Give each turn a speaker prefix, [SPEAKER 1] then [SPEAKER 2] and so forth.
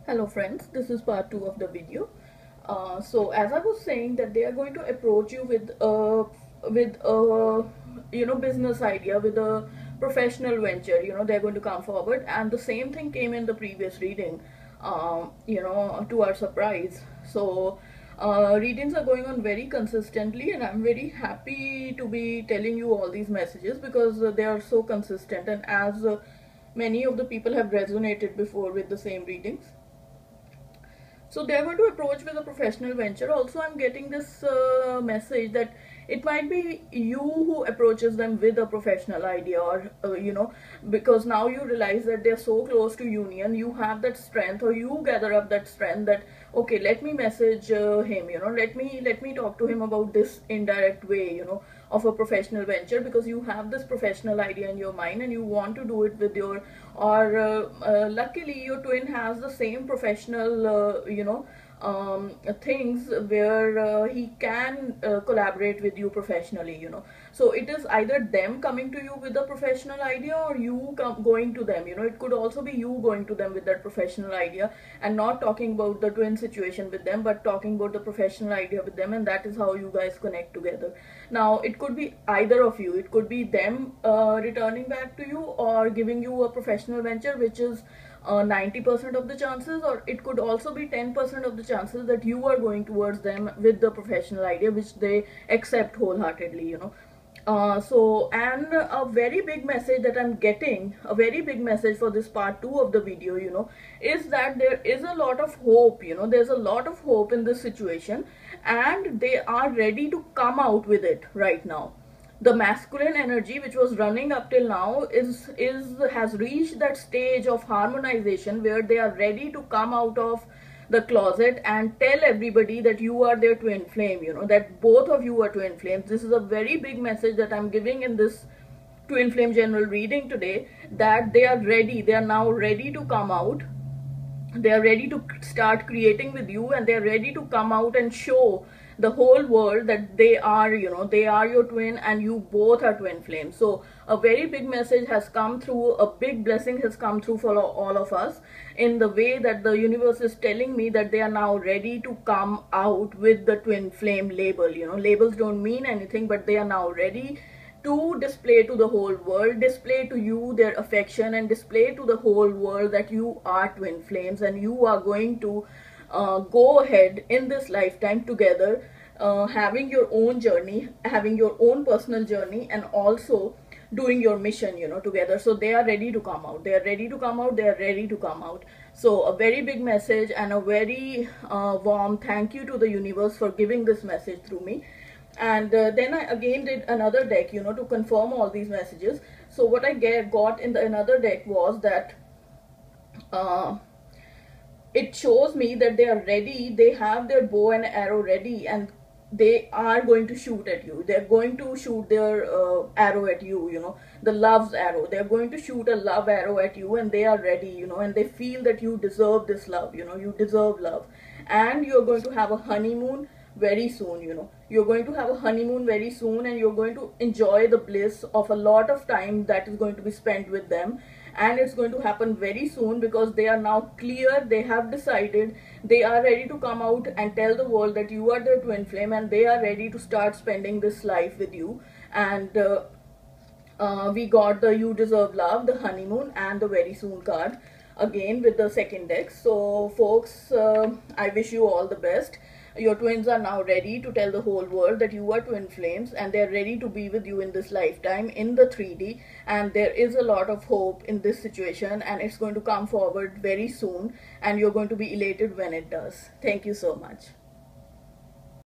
[SPEAKER 1] Hello friends, this is part 2 of the video. So as I was saying that they are going to approach you with a business idea, with a professional venture. They're going to come forward, and the same thing came in the previous reading, to our surprise. So readings are going on very consistently, and I'm very happy to be telling you all these messages because they are so consistent, and as many of the people have resonated before with the same readings. So they're going to approach with a professional venture. Also, I'm getting this message that it might be you who approaches them with a professional idea, or because now you realize that they're so close to union, you have that strength, or you gather up that strength that okay, let me message him, let me talk to him about this indirect way, of a professional venture, because you have this professional idea in your mind and you want to do it with your, or luckily your twin has the same professional things where he can collaborate with you professionally. So it is either them coming to you with a professional idea, or you going to them. It could also be you going to them with that professional idea and not talking about the twin situation with them, but talking about the professional idea with them, and that is how you guys connect together. Now it could be either of you. It could be them returning back to you or giving you a professional venture, which is 90% of the chances, or it could also be 10% of the chances that you are going towards them with the professional idea which they accept wholeheartedly. And a very big message that I'm getting, a very big message for this part 2 of the video, is that there is a lot of hope. There's a lot of hope in this situation, and they are ready to come out with it right now. The masculine energy which was running up till now has reached that stage of harmonization where they are ready to come out of the closet and tell everybody that you are their twin flame, that both of you are twin flames. This is a very big message that I'm giving in this twin flame general reading today, that they are ready, they are now ready to come out. They are ready to start creating with you, and they are ready to come out and show the whole world that they are your twin, and you both are twin flames. So a very big message has come through, a big blessing has come through for all of us, in the way that the universe is telling me that they are now ready to come out with the twin flame label. Labels don't mean anything, but they are now ready to display to the whole world, display to you their affection, and display to the whole world that you are twin flames, and you are going to go ahead in this lifetime together, having your own journey, having your own personal journey, and also doing your mission, together. So they are ready to come out, they are ready to come out, they are ready to come out. So a very big message and a very warm thank you to the universe for giving this message through me. And then I again did another deck, to confirm all these messages. So what I got in the another deck was that it shows me that they are ready, they have their bow and arrow ready, and they are going to shoot at you. They're going to shoot their arrow at you, the love's arrow. They're going to shoot a love arrow at you, and they are ready, and they feel that you deserve this love, you deserve love. And you're going to have a honeymoon very soon. You're going to have a honeymoon very soon, and you're going to enjoy the bliss of a lot of time that is going to be spent with them. And it's going to happen very soon, because they are now clear, they have decided, they are ready to come out and tell the world that you are their twin flame, and they are ready to start spending this life with you. And we got the you deserve love, the honeymoon, and the very soon card again with the second deck. So folks, I wish you all the best. Your twins are now ready to tell the whole world that you are twin flames, and they're ready to be with you in this lifetime in the 3D. And there is a lot of hope in this situation, and it's going to come forward very soon, and you're going to be elated when it does. Thank you so much.